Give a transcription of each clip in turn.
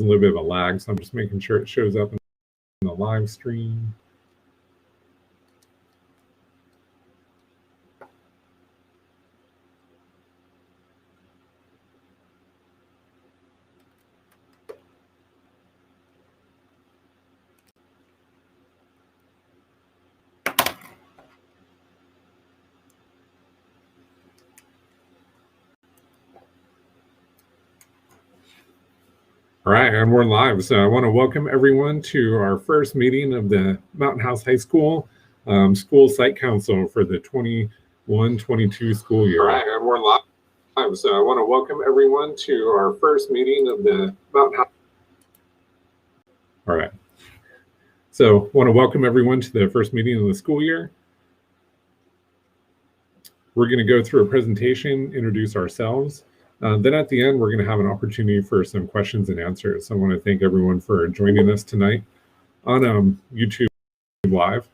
a little bit of a lag, so I'm just making sure it shows up in the live stream. All right, and we're live. So I want to welcome everyone to our first meeting of the Mountain House High School School Site Council for the 21-22 school year. All right, and we're live. So I want to welcome everyone to our first meeting of the Mountain House. All right. So I want to welcome everyone to the first meeting of the school year. We're going to go through a presentation, introduce ourselves. Then at the end, we're going to have an opportunity for some questions and answers. So I want to thank everyone for joining us tonight on YouTube Live.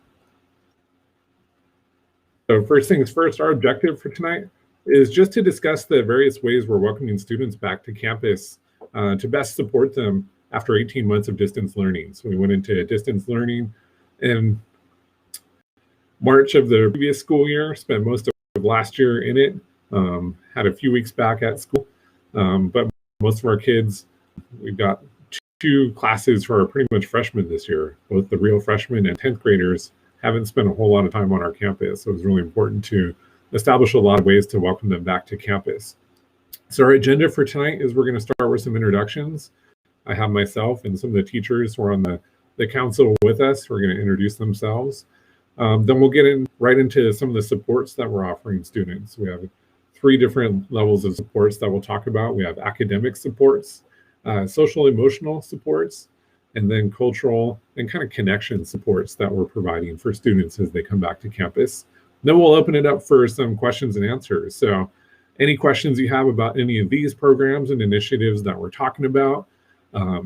So first things first, our objective for tonight is just to discuss the various ways we're welcoming students back to campus to best support them after 18 months of distance learning. So we went into distance learning in March of the previous school year, spent most of last year in it. Had a few weeks back at school, but most of our kids, we've got two classes who are pretty much freshmen this year. Both the real freshmen and 10th graders haven't spent a whole lot of time on our campus, so it was really important to establish a lot of ways to welcome them back to campus. So our agenda for tonight is we're going to start with some introductions. I have myself and some of the teachers who are on the council with us who are going to introduce themselves. Then we'll get right into some of the supports that we're offering students. We have 3 different levels of supports that we'll talk about. We have academic supports, social emotional supports, and then cultural and kind of connection supports that we're providing for students as they come back to campus. Then we'll open it up for some questions and answers. So any questions you have about any of these programs and initiatives that we're talking about,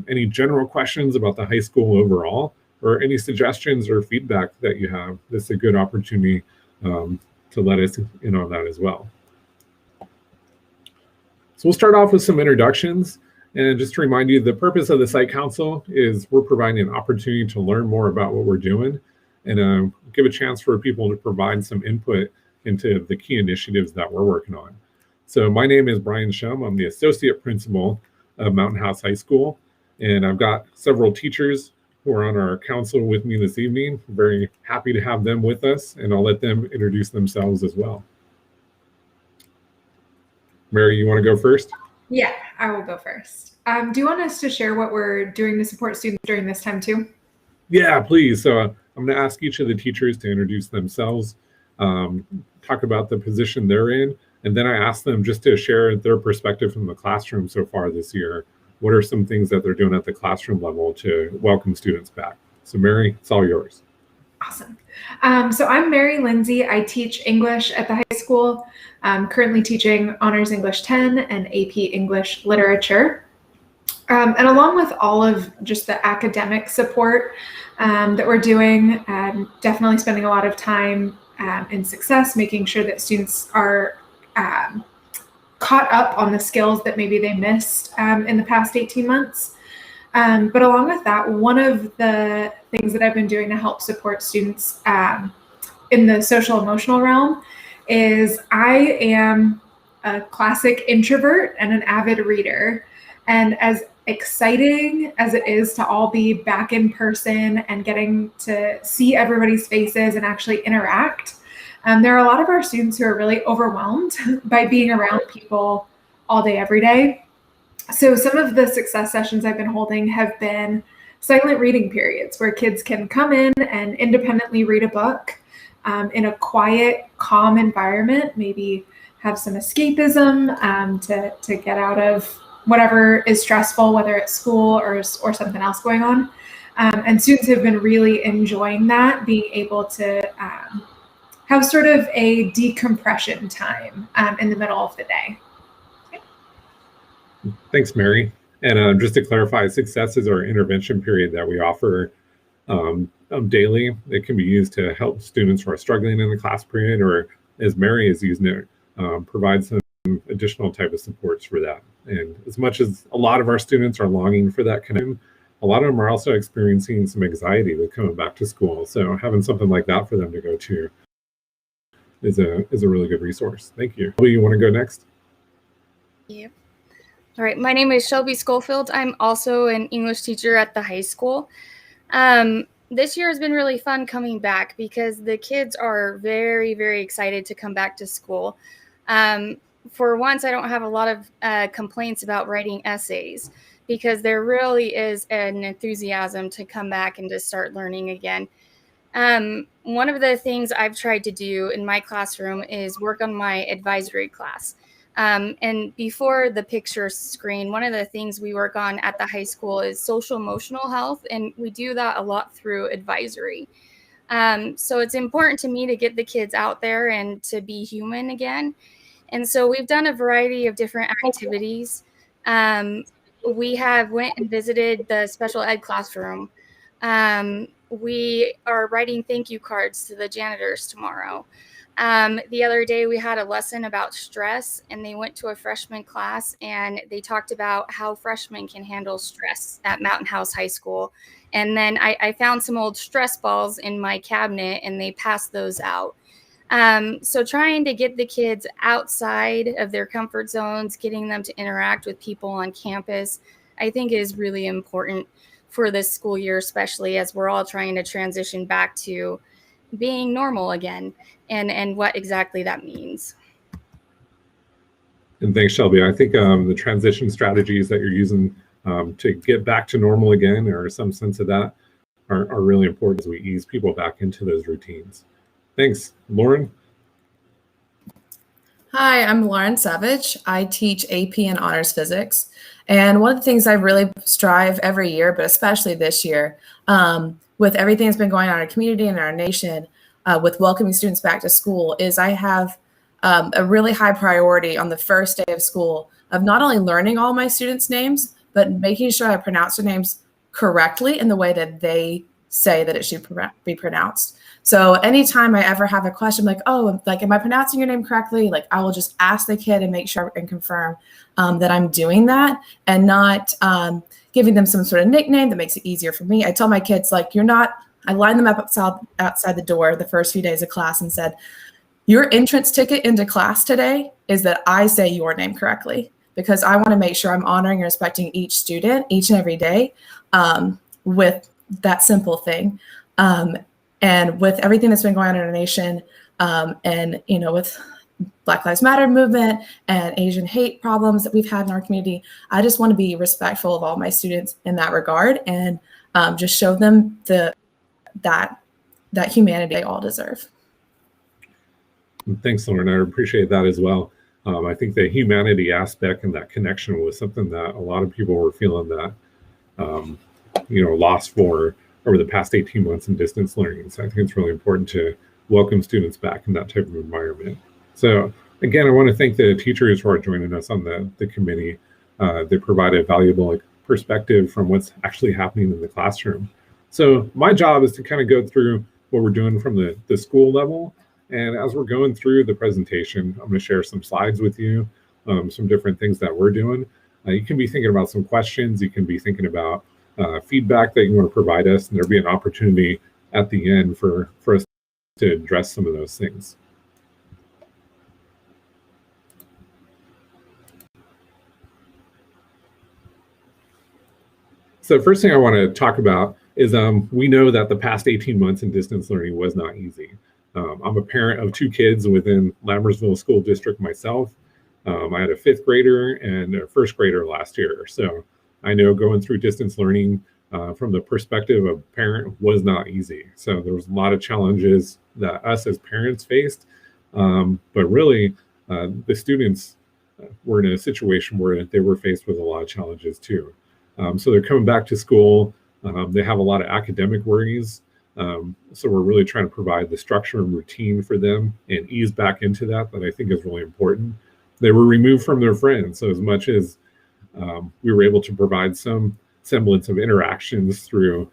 any general questions about the high school overall, or any suggestions or feedback that you have, this is a good opportunity to let us in on that as well. So we'll start off with some introductions. And just to remind you, the purpose of the Site Council is we're providing an opportunity to learn more about what we're doing and give a chance for people to provide some input into the key initiatives that we're working on. So my name is Brian Shum. I'm the Associate Principal of Mountain House High School. And I've got several teachers who are on our council with me this evening. I'm very happy to have them with us, and I'll let them introduce themselves as well. Mary, you want to go first? Yeah, I will go first. Do you want us to share what we're doing to support students during this time too? Yeah, please. So I'm going to ask each of the teachers to introduce themselves, talk about the position they're in, and then I ask them just to share their perspective from the classroom so far this year. What are some things that they're doing at the classroom level to welcome students back? So Mary, it's all yours. Awesome. So I'm Mary Lindsay. I teach English at the high school. I'm currently teaching Honors English 10 and AP English Literature. And along with all of just the academic support that we're doing, definitely spending a lot of time in success, making sure that students are caught up on the skills that maybe they missed in the past 18 months. But along with that, one of the things that I've been doing to help support students in the social emotional realm is I am a classic introvert and an avid reader. And as exciting as it is to all be back in person and getting to see everybody's faces and actually interact, there are a lot of our students who are really overwhelmed by being around people all day, every day. So some of the success sessions I've been holding have been silent reading periods where kids can come in and independently read a book in a quiet, calm environment, maybe have some escapism to get out of whatever is stressful, whether it's school or something else going on. And students have been really enjoying that, being able to have sort of a decompression time in the middle of the day. Thanks, Mary. And just to clarify, success is our intervention period that we offer daily. It can be used to help students who are struggling in the class period, or as Mary is using it, provide some some additional type of supports for that. And as much as a lot of our students are longing for that connection, a lot of them are also experiencing some anxiety with coming back to school. So having something like that for them to go to is a really good resource. Thank you. You want to go next? Yeah. All right. My name is Shelby Schofield. I'm also an English teacher at the high school. This year has been really fun coming back because the kids are very, very excited to come back to school. For once, I don't have a lot of complaints about writing essays because there really is an enthusiasm to come back and to start learning again. One of the things I've tried to do in my classroom is work on my advisory class. And before the picture screen, one of the things we work on at the high school is social emotional health, and we do that a lot through advisory. So it's important to me to get the kids out there and to be human again. And so we've done a variety of different activities. We have went and visited the special ed classroom. We are writing thank you cards to the janitors tomorrow. The other day we had a lesson about stress, and they went to a freshman class and they talked about how freshmen can handle stress at Mountain House High School. And then I found some old stress balls in my cabinet and they passed those out. So trying to get the kids outside of their comfort zones, getting them to interact with people on campus, I think is really important for this school year, especially as we're all trying to transition back to being normal again and what exactly that means. And thanks, Shelby. I think the transition strategies that you're using to get back to normal again, or some sense of that, are really important as we ease people back into those routines. Thanks. Lauren? Hi, I'm Lauren Savage. I teach AP and Honors Physics. And one of the things I really strive every year, but especially this year, with everything that's been going on in our community and our nation, with welcoming students back to school, is I have a really high priority on the first day of school of not only learning all my students' names, but making sure I pronounce their names correctly in the way that they say that it should be pronounced. So anytime I ever have a question like, oh, like, am I pronouncing your name correctly? Like, I will just ask the kid and make sure and confirm that I'm doing that, and not giving them some sort of nickname that makes it easier for me. I tell my kids, like, I line them up outside the door the first few days of class and said, your entrance ticket into class today is that I say your name correctly, because I want to make sure I'm honoring and respecting each student each and every day with that simple thing. And with everything that's been going on in our nation, and, you know, with Black Lives Matter movement and Asian hate problems that we've had in our community, I just want to be respectful of all my students in that regard, and just show them that humanity they all deserve. Thanks, Lauren. I appreciate that as well. I think the humanity aspect and that connection was something that a lot of people were feeling that, lost for over the past 18 months in distance learning. So I think it's really important to welcome students back in that type of environment. So again, I want to thank the teachers who are joining us on the committee. They provide a valuable perspective from what's actually happening in the classroom. So my job is to kind of go through what we're doing from the school level. And as we're going through the presentation, I'm going to share some slides with you, some different things that we're doing. You can be thinking about some questions. You can be thinking about feedback that you want to provide us, and there'll be an opportunity at the end for us to address some of those things. So the first thing I want to talk about is we know that the past 18 months in distance learning was not easy. I'm a parent of 2 kids within Lambersville School District myself. I had a 5th grader and a 1st grader last year. So I know going through distance learning from the perspective of a parent was not easy. So there was a lot of challenges that us as parents faced, but really the students were in a situation where they were faced with a lot of challenges too. So they're coming back to school. They have a lot of academic worries. So we're really trying to provide the structure and routine for them and ease back into that I think is really important. They were removed from their friends. So as much as we were able to provide some semblance of interactions through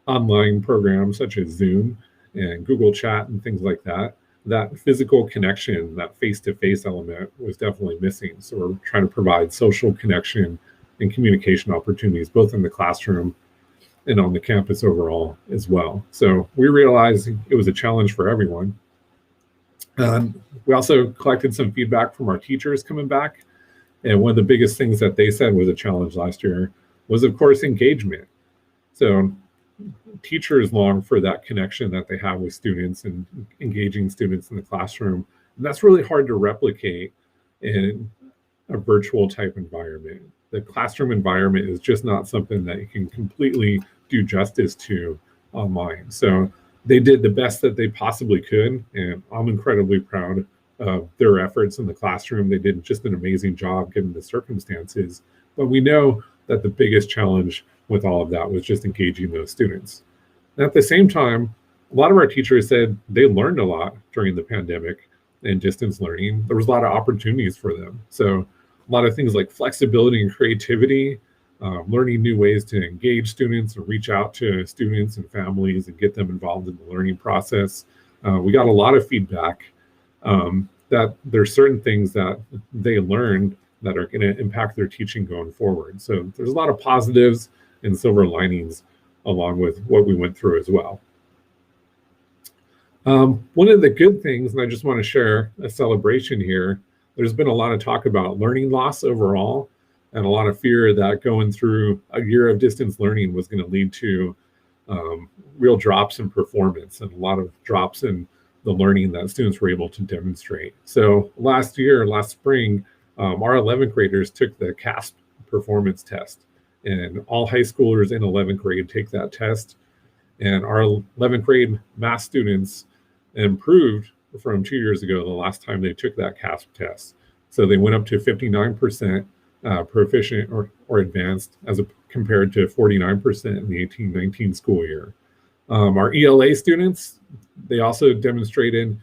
online programs such as Zoom and Google Chat and things like that, that physical connection, that face-to-face element was definitely missing. So we're trying to provide social connection and communication opportunities, both in the classroom and on the campus overall as well. So we realized it was a challenge for everyone. We also collected some feedback from our teachers coming back. And one of the biggest things that they said was a challenge last year was, of course, engagement. So teachers long for that connection that they have with students and engaging students in the classroom. And that's really hard to replicate in a virtual type environment. The classroom environment is just not something that you can completely do justice to online. So they did the best that they possibly could, and I'm incredibly proud of their efforts in the classroom. They did just an amazing job given the circumstances. But we know that the biggest challenge with all of that was just engaging those students. And at the same time, a lot of our teachers said they learned a lot during the pandemic and distance learning. There was a lot of opportunities for them. So a lot of things like flexibility and creativity, learning new ways to engage students and reach out to students and families and get them involved in the learning process. We got a lot of feedback that there's certain things that they learned that are going to impact their teaching going forward. So there's a lot of positives and silver linings along with what we went through as well. One of the good things, and I just want to share a celebration here, there's been a lot of talk about learning loss overall, and a lot of fear that going through a year of distance learning was going to lead to real drops in performance and a lot of drops in the learning that students were able to demonstrate. So last spring, our 11th graders took the CASP performance test, and all high schoolers in 11th grade take that test. And our 11th grade math students improved from 2 years ago, the last time they took that CASP test. So they went up to 59% proficient or advanced compared to 49% in the 18-19 school year. Our ELA students, they also demonstrated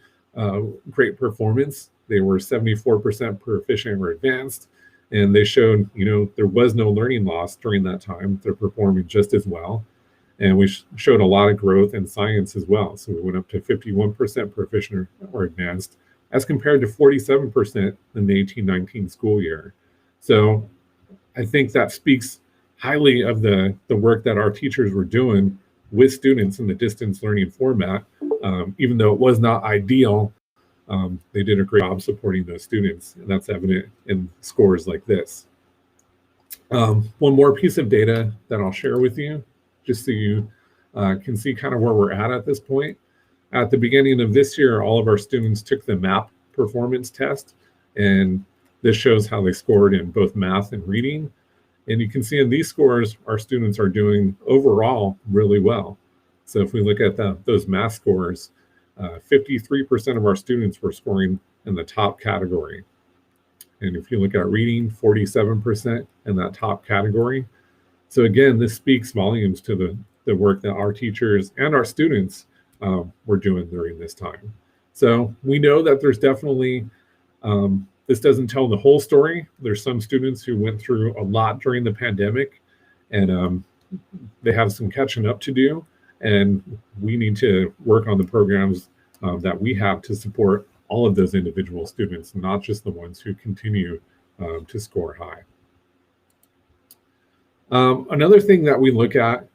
great performance. They were 74% proficient or advanced, and they showed, there was no learning loss during that time. They're performing just as well. And we showed a lot of growth in science as well. So we went up to 51% proficient or advanced as compared to 47% in the 18-19 school year. So I think that speaks highly of the work that our teachers were doing with students in the distance learning format. Even though it was not ideal, they did a great job supporting those students, and that's evident in scores like this. One more piece of data that I'll share with you, just so you can see kind of where we're at this point. At the beginning of this year, all of our students took the MAP performance test, and this shows how they scored in both math and reading. And you can see in these scores, our students are doing overall really well. So if we look at those math scores, 53% of our students were scoring in the top category. And if you look at reading, 47% in that top category. So again, this speaks volumes to the work that our teachers and our students were doing during this time. So we know that there's definitely, this doesn't tell the whole story. There's some students who went through a lot during the pandemic, and they have some catching up to do. And we need to work on the programs that we have to support all of those individual students, not just the ones who continue to score high. Another thing that we look at,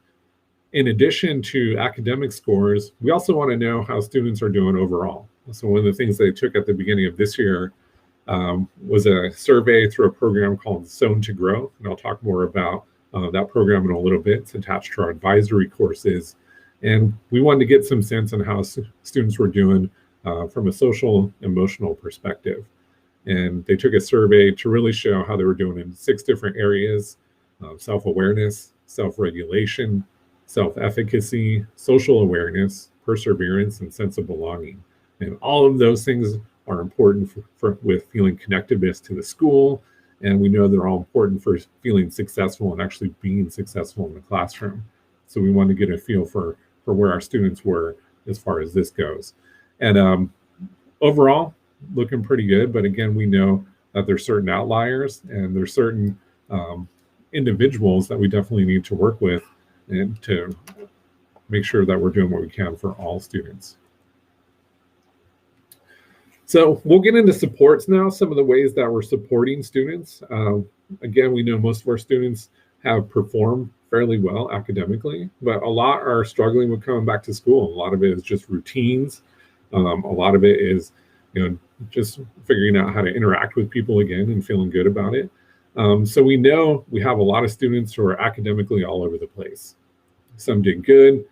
in addition to academic scores, we also want to know how students are doing overall. So one of the things they took at the beginning of this year was a survey through a program called Sewn to Grow. And I'll talk more about that program in a little bit. It's attached to our advisory courses. And we wanted to get some sense on how students were doing from a social, emotional perspective. And they took a survey to really show how they were doing in 6 different areas: self-awareness, self-regulation, self-efficacy, social awareness, perseverance, and sense of belonging. And all of those things are important with feeling connectedness to the school. And we know they're all important for feeling successful and actually being successful in the classroom. So we want to get a feel for where our students were as far as this goes. And overall, looking pretty good. But again, we know that there's certain outliers and there's certain individuals that we definitely need to work with and to make sure that we're doing what we can for all students. So we'll get into supports now, some of the ways that we're supporting students. Again, we know most of our students have performed fairly well academically, but a lot are struggling with coming back to school. A lot of it is just routines. A lot of it is, just figuring out how to interact with people again and feeling good about it. So we know we have a lot of students who are academically all over the place. Some did good,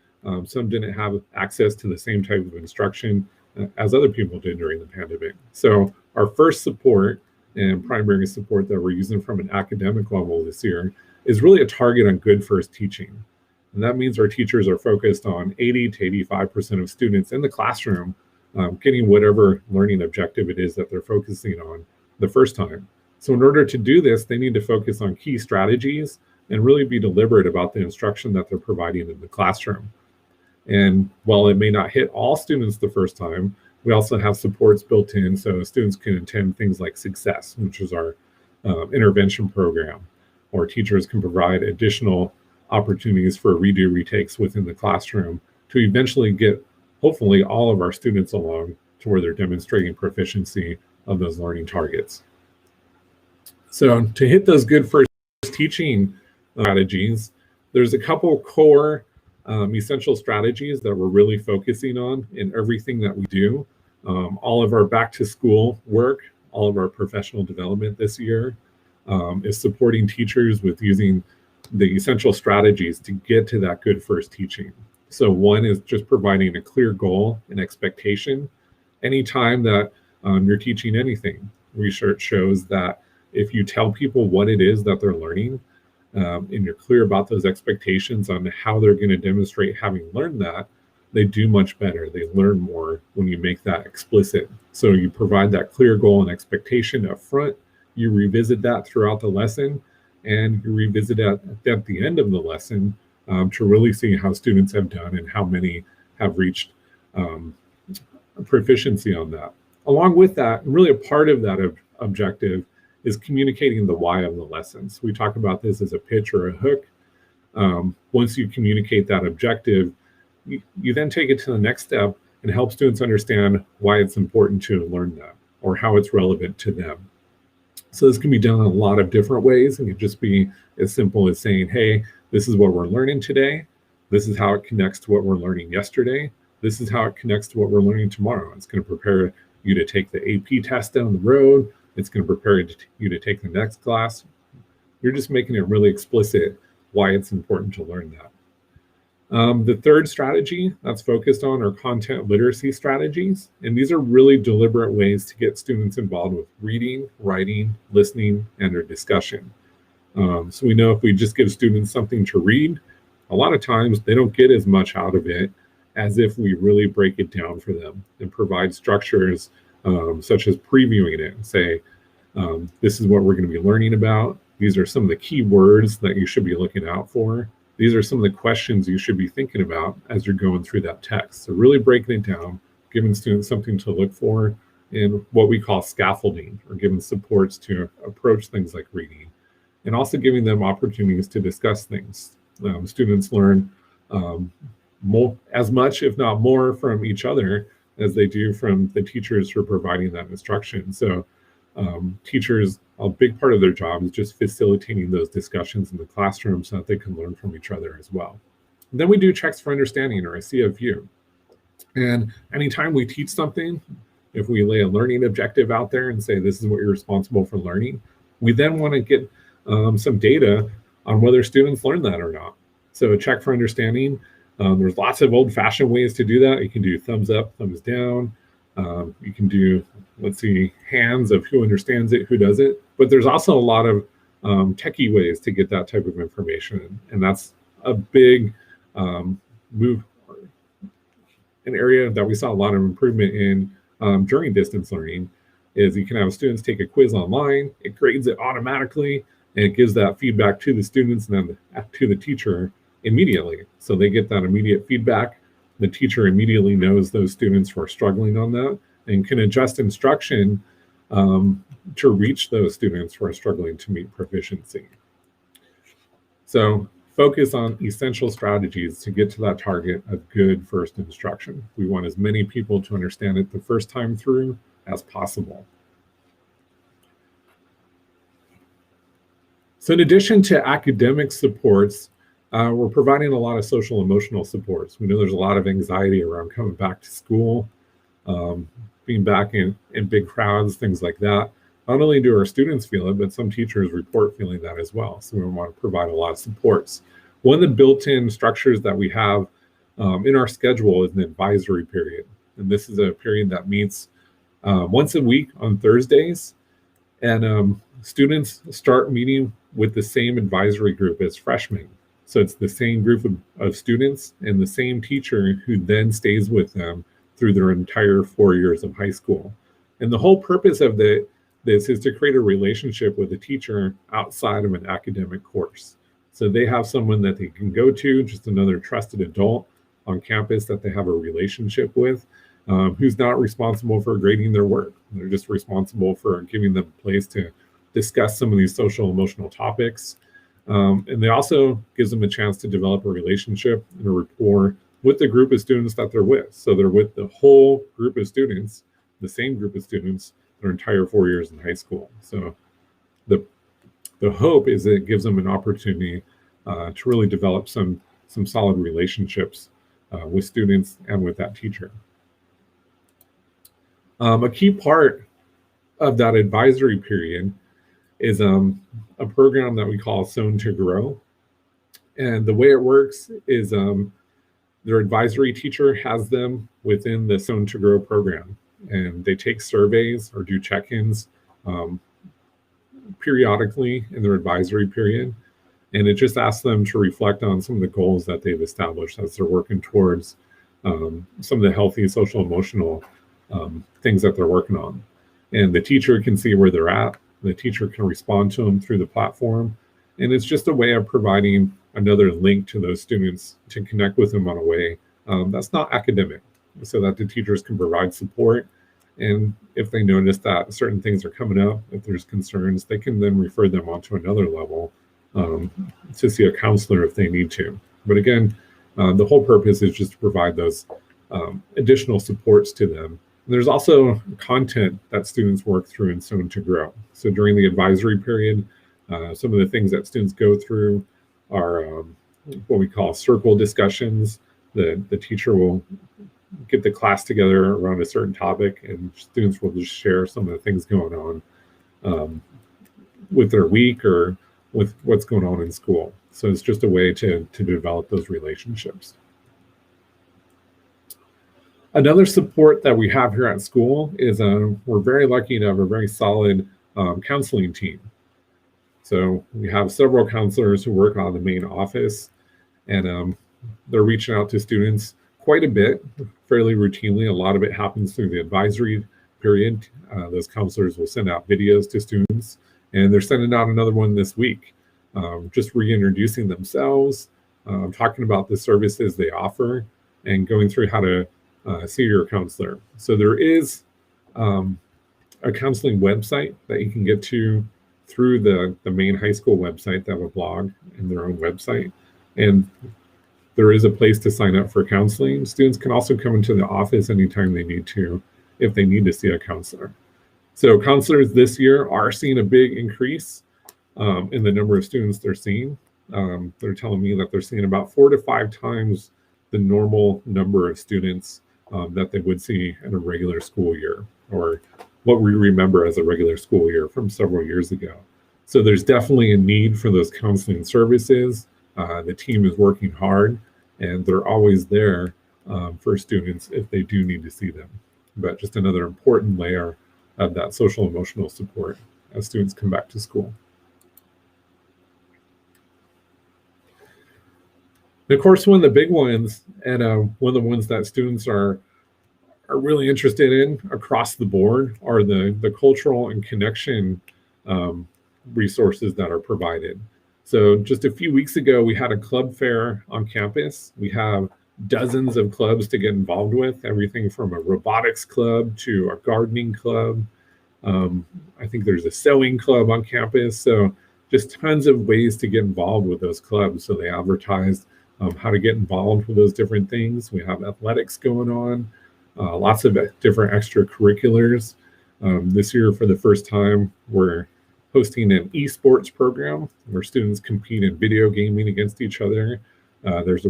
some didn't have access to the same type of instruction as other people did during the pandemic. So our first support and primary support that we're using from an academic level this year is really a target on good first teaching. And that means our teachers are focused on 80 to 85% of students in the classroom getting whatever learning objective it is that they're focusing on the first time. So in order to do this, they need to focus on key strategies and really be deliberate about the instruction that they're providing in the classroom. And while it may not hit all students the first time, we also have supports built in so students can attend things like Success, which is our intervention program, or teachers can provide additional opportunities for redo retakes within the classroom to eventually get, hopefully, all of our students along to where they're demonstrating proficiency of those learning targets. So to hit those good first teaching strategies, there's a couple core essential strategies that we're really focusing on in everything that we do. All of our back to school work, all of our professional development this year is supporting teachers with using the essential strategies to get to that good first teaching. So one is just providing a clear goal and expectation. Anytime that you're teaching anything, research shows that if you tell people what it is that they're learning, and you're clear about those expectations on how they're going to demonstrate having learned that, they do much better. They learn more when you make that explicit. So you provide that clear goal and expectation up front, you revisit that throughout the lesson, and you revisit it at the end of the lesson to really see how students have done and how many have reached proficiency on that. Along with that, really a part of that objective is communicating the why of the lessons. We talk about this as a pitch or a hook. Once you communicate that objective, you then take it to the next step and help students understand why it's important to learn that or how it's relevant to them. So this can be done in a lot of different ways. It could just be as simple as saying, hey, this is what we're learning today. This is how it connects to what we're learning yesterday. This is how it connects to what we're learning tomorrow. It's going to prepare you to take the AP test down the road. It's going to prepare you to take the next class. You're just making it really explicit why it's important to learn that. The third strategy that's focused on are content literacy strategies. And these are really deliberate ways to get students involved with reading, writing, listening, and their discussion. So we know if we just give students something to read, a lot of times they don't get as much out of it as if we really break it down for them and provide structures such as previewing it and say, this is what we're going to be learning about. These are some of the key words that you should be looking out for. These are some of the questions you should be thinking about as you're going through that text. So really breaking it down, giving students something to look for in what we call scaffolding, or giving supports to approach things like reading, and also giving them opportunities to discuss things. Students learn as much, if not more, from each other as they do from the teachers who are providing that instruction. So teachers, a big part of their job is just facilitating those discussions in the classroom so that they can learn from each other as well. And then we do checks for understanding, or a CFU. And anytime we teach something, if we lay a learning objective out there and say, this is what you're responsible for learning, we then want to get some data on whether students learn that or not. So a check for understanding, there's lots of old-fashioned ways to do that. You can do thumbs up, thumbs down. You can do, let's see, hands of who understands it, who doesn't. But there's also a lot of techie ways to get that type of information. And that's a big move, an area that we saw a lot of improvement in during distance learning, is you can have students take a quiz online, it grades it automatically, and it gives that feedback to the students and then to the teacher immediately. So they get that immediate feedback. The teacher immediately knows those students who are struggling on that and can adjust instruction to reach those students who are struggling to meet proficiency. So focus on essential strategies to get to that target of good first instruction. We want as many people to understand it the first time through as possible. So in addition to academic supports, we're providing a lot of social emotional supports. We know there's a lot of anxiety around coming back to school, being back in big crowds, things like that. Not only do our students feel it, but some teachers report feeling that as well. So we want to provide a lot of supports. One of the built-in structures that we have in our schedule is an advisory period. And this is a period that meets once a week on Thursdays. And students start meeting with the same advisory group as freshmen. So it's the same group of students and the same teacher who then stays with them through their entire 4 years of high school. And the whole purpose of this is to create a relationship with a teacher outside of an academic course. So they have someone that they can go to, just another trusted adult on campus that they have a relationship with, who's not responsible for grading their work. They're just responsible for giving them a place to discuss some of these social emotional topics. And they also gives them a chance to develop a relationship and a rapport with the group of students that they're with. So they're with the whole group of students, the same group of students, their entire 4 years in high school. So the hope is that it gives them an opportunity to really develop some solid relationships with students and with that teacher. A key part of that advisory period is a program that we call Sewn to Grow. And the way it works is their advisory teacher has them within the Sewn to Grow program. And they take surveys or do check-ins periodically in their advisory period. And it just asks them to reflect on some of the goals that they've established as they're working towards some of the healthy social emotional things that they're working on. And the teacher can see where they're at. The teacher can respond to them through the platform. And it's just a way of providing another link to those students to connect with them on a way that's not academic, so that the teachers can provide support. And if they notice that certain things are coming up, if there's concerns, they can then refer them onto another level to see a counselor if they need to. But again, the whole purpose is just to provide those additional supports to them. And there's also content that students work through in Sewn to Grow. So during the advisory period, some of the things that students go through are what we call circle discussions. The teacher will get the class together around a certain topic, and students will just share some of the things going on with their week or with what's going on in school. So it's just a way to develop those relationships. Another support that we have here at school is we're very lucky to have a very solid counseling team. So we have several counselors who work on the main office, and they're reaching out to students quite a bit, fairly routinely. A lot of it happens through the advisory period. Those counselors will send out videos to students, and they're sending out another one this week, just reintroducing themselves, talking about the services they offer, and going through how to see your counselor. So there is a counseling website that you can get to through the main high school website. They have a blog and their own website. And there is a place to sign up for counseling. Students can also come into the office anytime they need to, if they need to see a counselor. So counselors this year are seeing a big increase in the number of students they're seeing. They're telling me that they're seeing about 4 to 5 times the normal number of students that they would see in a regular school year, or what we remember as a regular school year from several years ago. So there's definitely a need for those counseling services. The team is working hard, and they're always there for students if they do need to see them. But just another important layer of that social emotional support as students come back to school. And of course, one of the big ones, and one of the ones that students are really interested in across the board, are the cultural and connection resources that are provided. So just a few weeks ago, we had a club fair on campus. We have dozens of clubs to get involved with, everything from a robotics club to a gardening club. I think there's a sewing club on campus. So just tons of ways to get involved with those clubs. So they advertised how to get involved with those different things. We have athletics going on, lots of different extracurriculars. This year, for the first time, we're hosting an esports program where students compete in video gaming against each other. There's a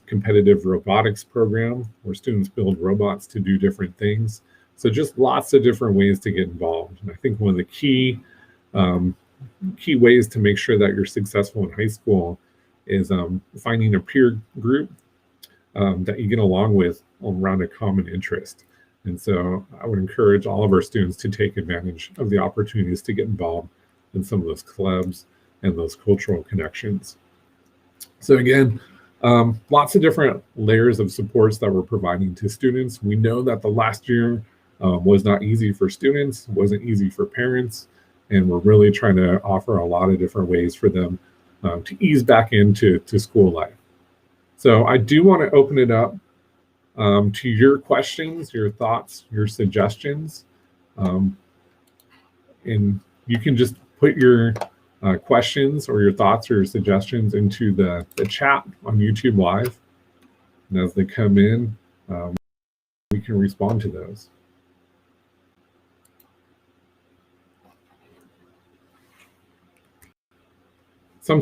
competitive robotics program where students build robots to do different things. So just lots of different ways to get involved. And I think one of the key ways to make sure that you're successful in high school is finding a peer group that you get along with around a common interest. And so I would encourage all of our students to take advantage of the opportunities to get involved in some of those clubs and those cultural connections. So again, lots of different layers of supports that we're providing to students. We know that the last year was not easy for students, wasn't easy for parents, and we're really trying to offer a lot of different ways for them to ease back into school life. So I do want to open it up to your questions, your thoughts, your suggestions. And you can just put your questions or your thoughts or your suggestions into the chat on YouTube Live. And as they come in, we can respond to those.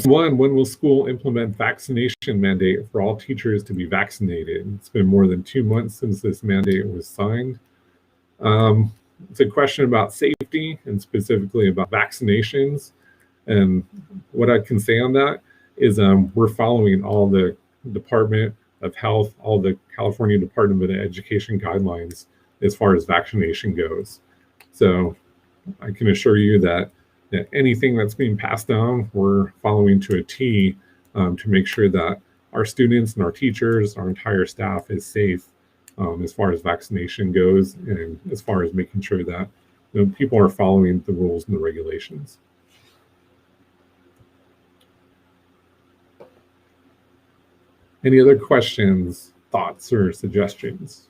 When will school implement vaccination mandate for all teachers to be vaccinated? It's been more than 2 months since this mandate was signed. It's a question about safety and specifically about vaccinations. And what I can say on that is we're following all the Department of Health, all the California Department of Education guidelines as far as vaccination goes. So I can assure you that anything that's being passed down, we're following to a T to make sure that our students and our teachers, our entire staff is safe as far as vaccination goes, and as far as making sure that people are following the rules and the regulations. Any other questions, thoughts, or suggestions?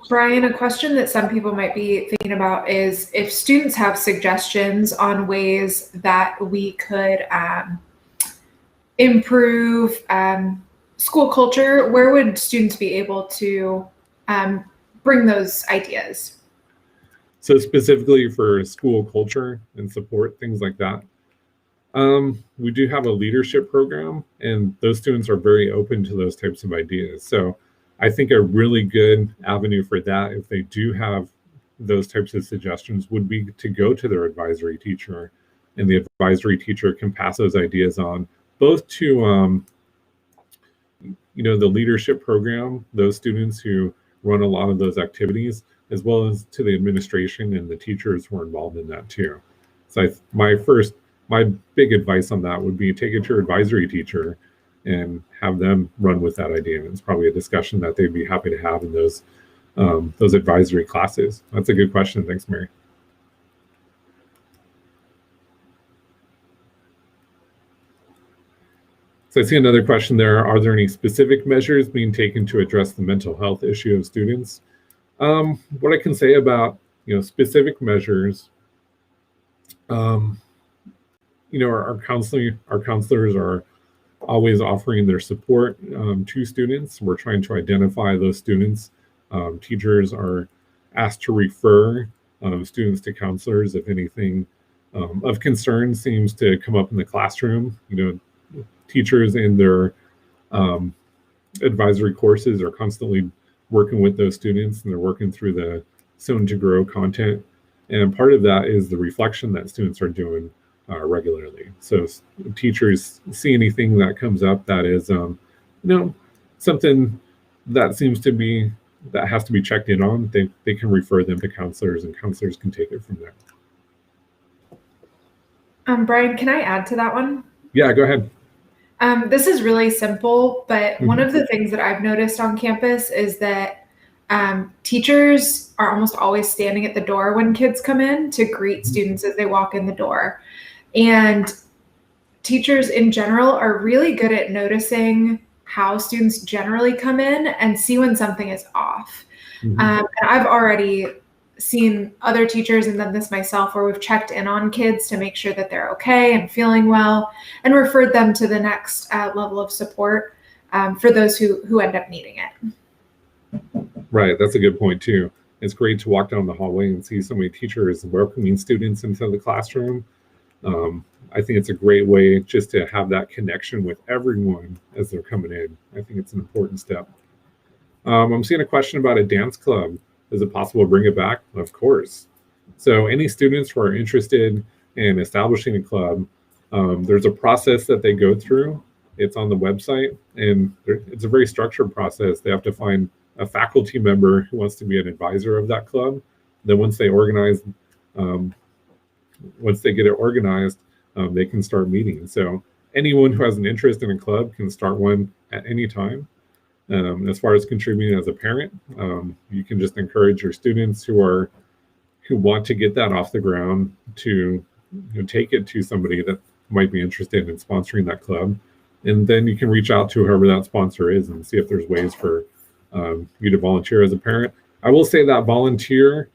Brian, a question that some people might be thinking about is if students have suggestions on ways that we could improve school culture, where would students be able to bring those ideas? So specifically for school culture and support, things like that. We do have a leadership program, and those students are very open to those types of ideas. So I think a really good avenue for that, if they do have those types of suggestions, would be to go to their advisory teacher, and the advisory teacher can pass those ideas on both to the leadership program, those students who run a lot of those activities, as well as to the administration and the teachers who are involved in that too. So my big advice on that would be take it to your advisory teacher and have them run with that idea. And it's probably a discussion that they'd be happy to have in those advisory classes. That's a good question. Thanks, Mary. So I see another question there. Are there any specific measures being taken to address the mental health issue of students? What I can say about specific measures, our counselors are always offering their support to students. We're trying to identify those students. Teachers are asked to refer students to counselors if anything of concern seems to come up in the classroom. Teachers in their advisory courses are constantly working with those students, and they're working through the Sewn to Grow content. And part of that is the reflection that students are doing regularly. So if teachers see anything that comes up that is, something that seems to be, that has to be checked in on, they can refer them to counselors, and counselors can take it from there. Brian, can I add to that one? Yeah, go ahead. This is really simple, but one of the things that I've noticed on campus is that teachers are almost always standing at the door when kids come in to greet students as they walk in the door. And teachers in general are really good at noticing how students generally come in and see when something is off. And I've already seen other teachers and done this myself where we've checked in on kids to make sure that they're okay and feeling well and referred them to the next level of support for those who end up needing it. Right, that's a good point too. It's great to walk down the hallway and see so many teachers welcoming students into the classroom. I think it's a great way just to have that connection with everyone as they're coming in. I think it's an important step. I'm seeing a question about a dance club. Is it possible to bring it back? Of course. So any students who are interested in establishing a club, there's a process that they go through. It's on the website, and it's a very structured process. They have to find a faculty member who wants to be an advisor of that club. Then once they organize, once they get it organized, they can start meeting. So anyone who has an interest in a club can start one at any time. As far as contributing as a parent, you can just encourage your students who want to get that off the ground to take it to somebody that might be interested in sponsoring that club. And then you can reach out to whoever that sponsor is and see if there's ways for you to volunteer as a parent. I will say that volunteer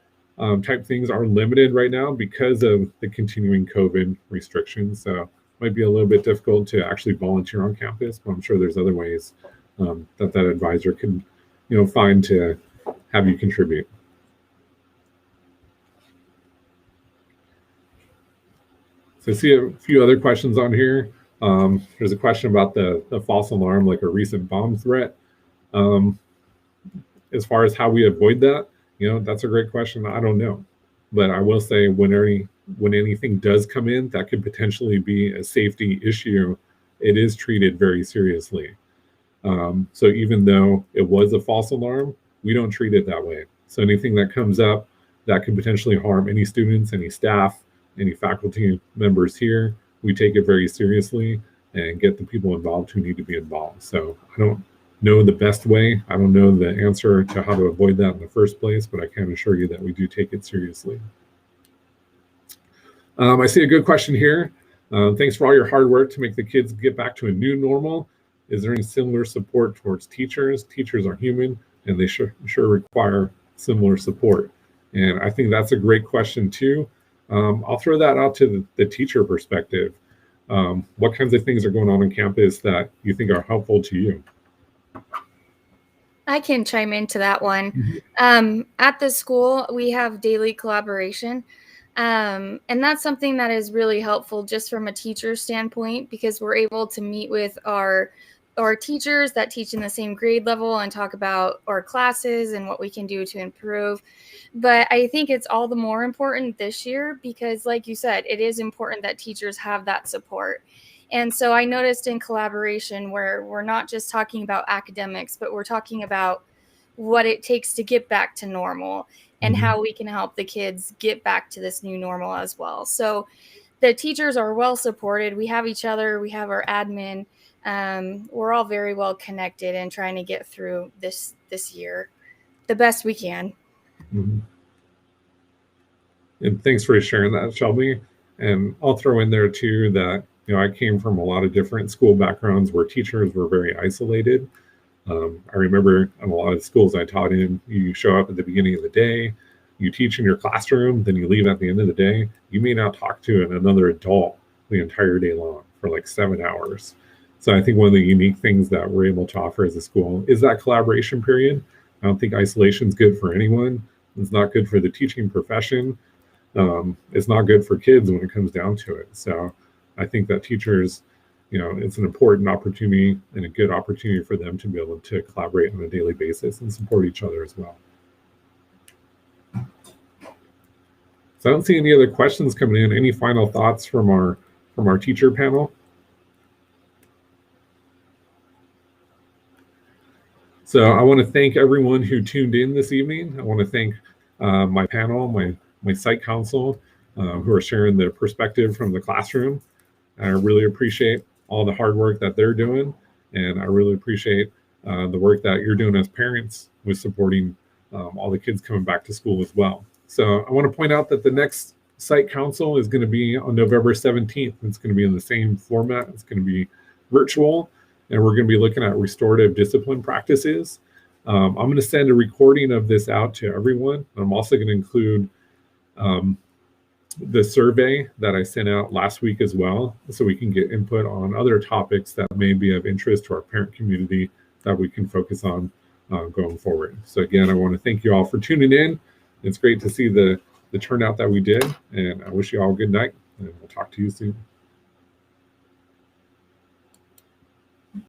type things are limited right now because of the continuing COVID restrictions. So it might be a little bit difficult to actually volunteer on campus, but I'm sure there's other ways that advisor can, find to have you contribute. So I see a few other questions on here. There's a question about the false alarm, like a recent bomb threat. As far as how we avoid that, that's a great question. I don't know, but I will say when anything does come in that could potentially be a safety issue, it is treated very seriously. So even though it was a false alarm, we don't treat it that way. So anything that comes up that could potentially harm any students, any staff, any faculty members here, we take it very seriously and get the people involved who need to be involved. So I don't know the best way. I don't know the answer to how to avoid that in the first place, but I can assure you that we do take it seriously. I see a good question here. Thanks for all your hard work to make the kids get back to a new normal. Is there any similar support towards teachers? Teachers are human and they sure require similar support. And I think that's a great question too. I'll throw that out to the teacher perspective. What kinds of things are going on campus that you think are helpful to you? I can chime into that one. At the school, we have daily collaboration. And that's something that is really helpful just from a teacher standpoint, because we're able to meet with our teachers that teach in the same grade level and talk about our classes and what we can do to improve. But I think it's all the more important this year because, like you said, it is important that teachers have that support. And so I noticed in collaboration where we're not just talking about academics, but we're talking about what it takes to get back to normal and how we can help the kids get back to this new normal as well. So the teachers are well supported. We have each other. We have our admin. We're all very well connected and trying to get through this year the best we can. And thanks for sharing that, Shelby. And I'll throw in there too that I came from a lot of different school backgrounds where teachers were very isolated. I remember in a lot of schools I taught in, you show up at the beginning of the day, you teach in your classroom, then you leave at the end of the day. You may not talk to another adult the entire day long for like 7 hours. So I think one of the unique things that we're able to offer as a school is that collaboration period. I don't think isolation is good for anyone. It's not good for the teaching profession. It's not good for kids when it comes down to it. So I think that teachers, it's an important opportunity and a good opportunity for them to be able to collaborate on a daily basis and support each other as well. So I don't see any other questions coming in. Any final thoughts from our teacher panel? So I want to thank everyone who tuned in this evening. I want to thank my panel, my site council, who are sharing their perspective from the classroom. I really appreciate all the hard work that they're doing, and I really appreciate the work that you're doing as parents with supporting all the kids coming back to school as well. So I want to point out that the next site council is going to be on November 17th. It's going to be in the same format. It's going to be virtual, and we're going to be looking at restorative discipline practices. I'm going to send a recording of this out to everyone. I'm also going to include the survey that I sent out last week as well, so we can get input on other topics that may be of interest to our parent community that we can focus on going forward. So again, I want to thank you all for tuning in. It's great to see the turnout that we did, and I wish you all a good night, and we'll talk to you soon.